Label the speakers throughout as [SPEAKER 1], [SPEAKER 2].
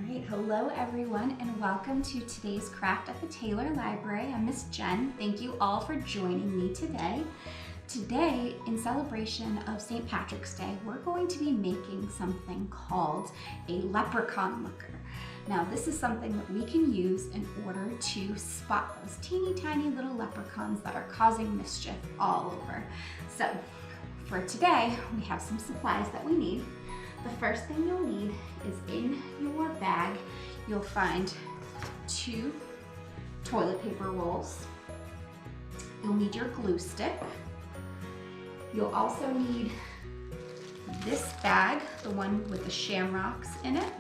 [SPEAKER 1] right, hello everyone and welcome to today's craft at the Taylor Library. I'm Miss Jen. Thank you all for joining me today. Today, in celebration of St. Patrick's Day, we're going to be making something called a leprechaun looker. Now, this is something that we can use in order to spot those teeny tiny little leprechauns that are causing mischief all over. So, for today, we have some supplies that we need. The first thing you'll need is in your bag, you'll find 2 toilet paper rolls. You'll need your glue stick. You'll also need this bag, the one with the shamrocks in it,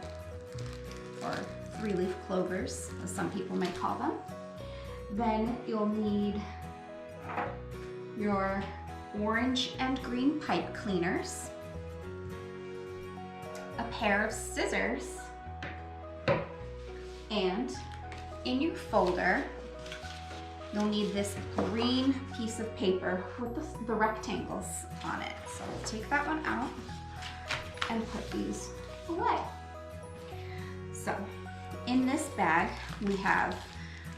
[SPEAKER 1] or 3-leaf clovers, as some people might call them. Then you'll need your orange and green pipe cleaners, a pair of scissors, and in your folder, you'll need this green piece of paper with the rectangles on it. So we'll take that one out and put these away. So in this bag, we have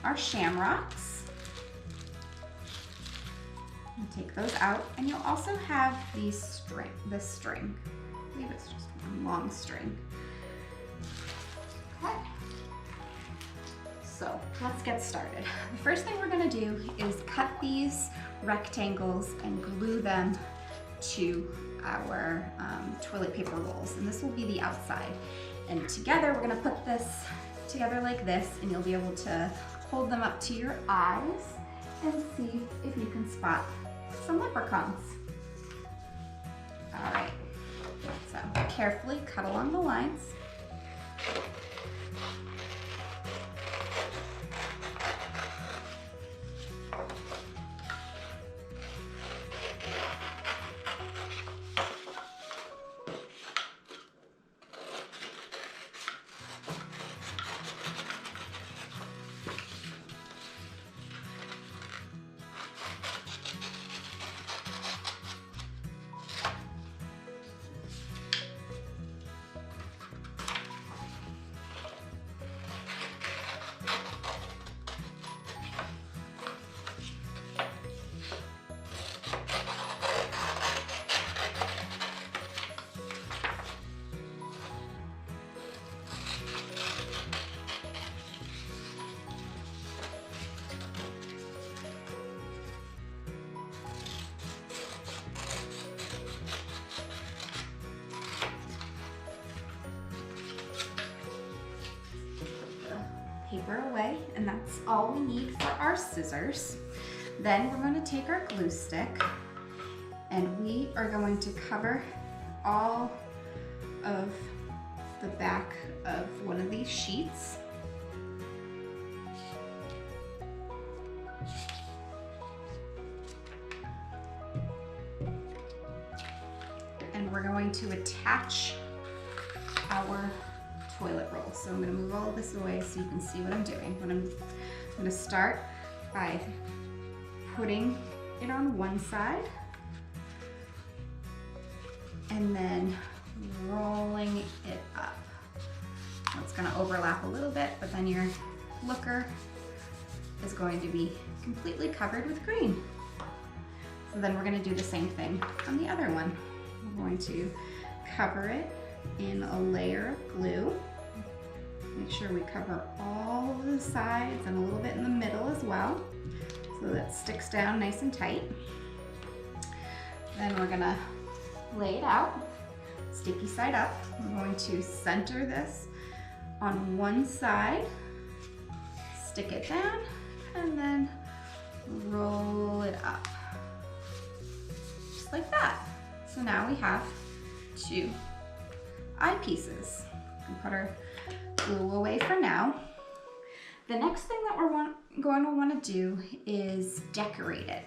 [SPEAKER 1] our shamrocks. We'll take those out, and you'll also have this string. I believe it's just one long string. Okay. So let's get started. The first thing we're gonna do is cut these rectangles and glue them to our toilet paper rolls, and this will be the outside. And together, we're gonna put this together like this, and you'll be able to hold them up to your eyes and see if you can spot some leprechauns. All right, so carefully cut along the lines. Paper away, and that's all we need for our scissors. Then we're going to take our glue stick, and we are going to cover all of the back of one of these sheets. And we're going to attach our toilet roll. So I'm going to move all of this away so you can see what I'm doing. I'm going to start by putting it on one side and then rolling it up. It's going to overlap a little bit, but then your looker is going to be completely covered with green. So then we're going to do the same thing on the other one. We're going to cover it in a layer of glue. Make sure we cover all of the sides and a little bit in the middle as well, so that it sticks down nice and tight. Then we're gonna lay it out, sticky side up. We're going to center this on one side, stick it down, and then roll it up, just like that. So now we have 2 eyepieces. We can put our glue away for now. The next thing that we're going to want to do is decorate it.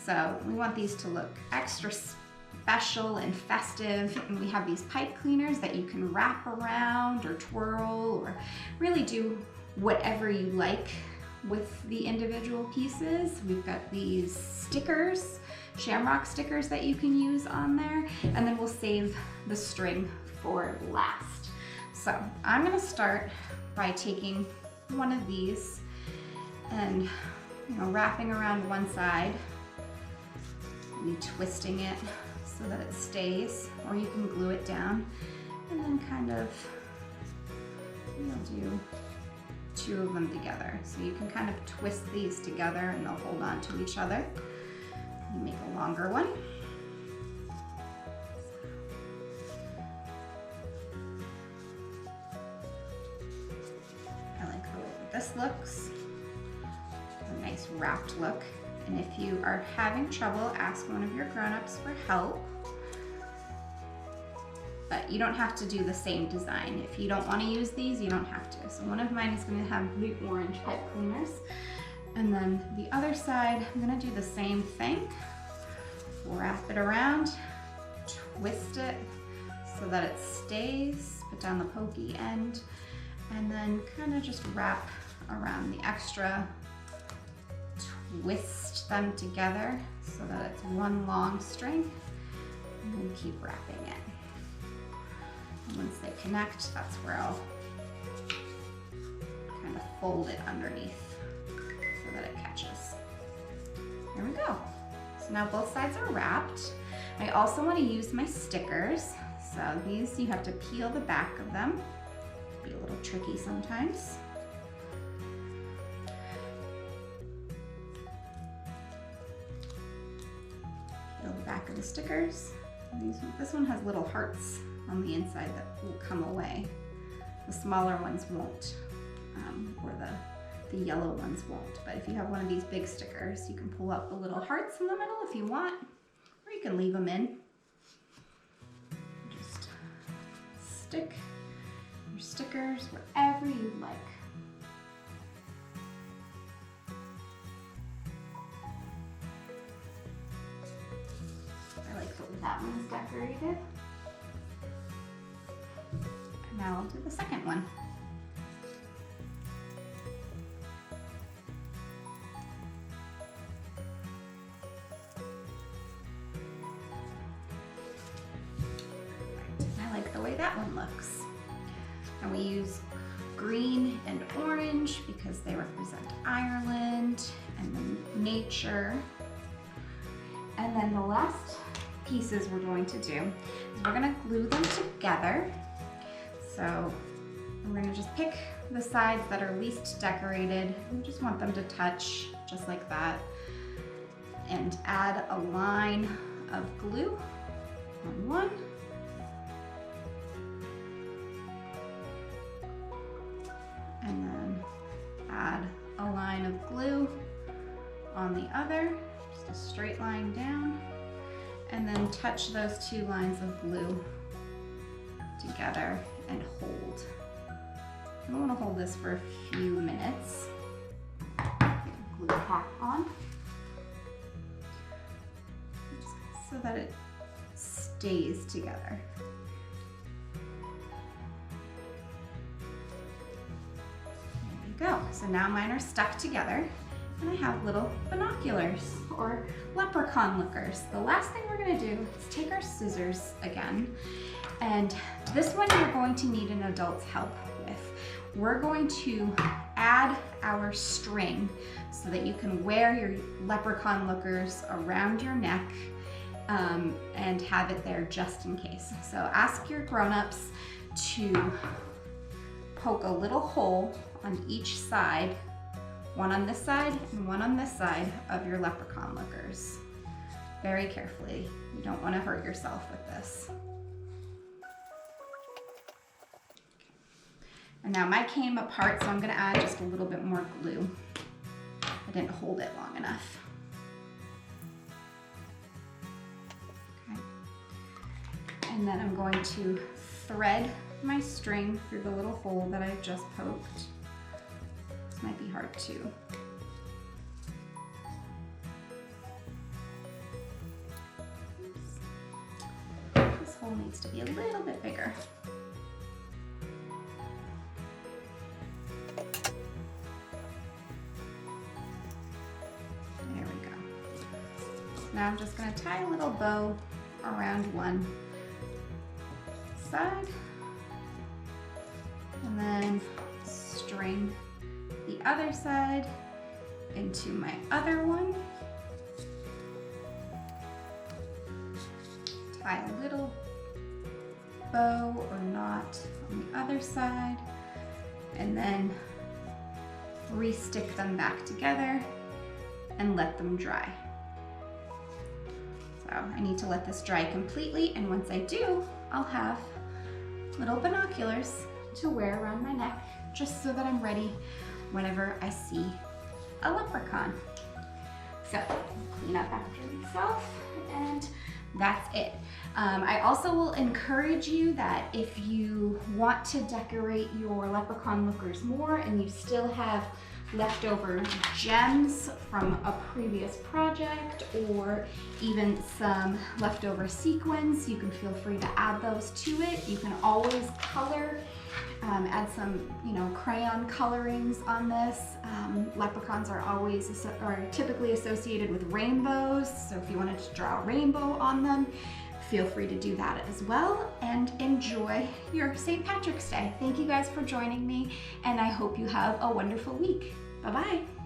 [SPEAKER 1] So we want these to look extra special and festive, and we have these pipe cleaners that you can wrap around or twirl or really do whatever you like with the individual pieces. We've got these stickers, shamrock stickers that you can use on there, and then we'll save the string for last. So I'm gonna start by taking one of these and wrapping around one side, maybe twisting it so that it stays, or you can glue it down, and then kind of do two of them together. So you can kind of twist these together and they'll hold on to each other. You make a longer one. I like the way that this looks. A nice wrapped look. And if you are having trouble, ask one of your grown-ups for help. But you don't have to do the same design. If you don't want to use these, you don't have to. So one of mine is going to have the orange pipe cleaners. And then the other side, I'm going to do the same thing. Wrap it around, twist it so that it stays, put down the pokey end, and then kind of just wrap around the extra, twist them together so that it's one long string, and then keep wrapping it. And once they connect, that's where I'll kind of fold it underneath so that it catches. There we go. So now both sides are wrapped. I also want to use my stickers. So these, you have to peel the back of them. It can be a little tricky sometimes. Peel the back of the stickers. This one has little hearts on the inside that will come away. The smaller ones won't, or the yellow ones won't. But if you have one of these big stickers, you can pull out the little hearts in the middle if you want, or you can leave them in. Just stick your stickers wherever you'd like. I like the way that one is decorated. Now I'll do the second one. I like the way that one looks. And we use green and orange because they represent Ireland and the nature. And then the last pieces we're going to do is we're going to glue them together. So we're going to just pick the sides that are least decorated. We just want them to touch just like that, and add a line of glue on one. And then add a line of glue on the other, just a straight line down, and then touch those two lines of glue together and hold. I want to hold this for a few minutes. Glue cap on so that it stays together. There you go. So now mine are stuck together, and I have little binoculars or leprechaun lookers. The last thing we're going to do is take our scissors again, and this one you're going to need an adult's help with. We're going to add our string so that you can wear your leprechaun lookers around your neck and have it there just in case. So ask your grown-ups to poke a little hole on each side, one on this side and one on this side of your leprechaun lookers. Very carefully. You don't want to hurt yourself with this. And now mine came apart, so I'm going to add just a little bit more glue. I didn't hold it long enough. Okay. And then I'm going to thread my string through the little hole that I've just poked. This might be hard too. Oops. This hole needs to be a little bit bigger. Now I'm just going to tie a little bow around one side And then string the other side into my other one. Tie a little bow or knot on the other side, and then re-stick them back together and let them dry. So I need to let this dry completely, and once I do, I'll have little binoculars to wear around my neck, just so that I'm ready whenever I see a leprechaun. So clean up after myself, and that's it. I also will encourage you that if you want to decorate your leprechaun lookers more and you still have leftover gems from a previous project or even some leftover sequins, you can feel free to add those to it. You can always color, add some, crayon colorings on this. Leprechauns are typically associated with rainbows, so if you wanted to draw a rainbow on them, feel free to do that as well, and enjoy your St. Patrick's Day. Thank you guys for joining me, and I hope you have a wonderful week. Bye-bye.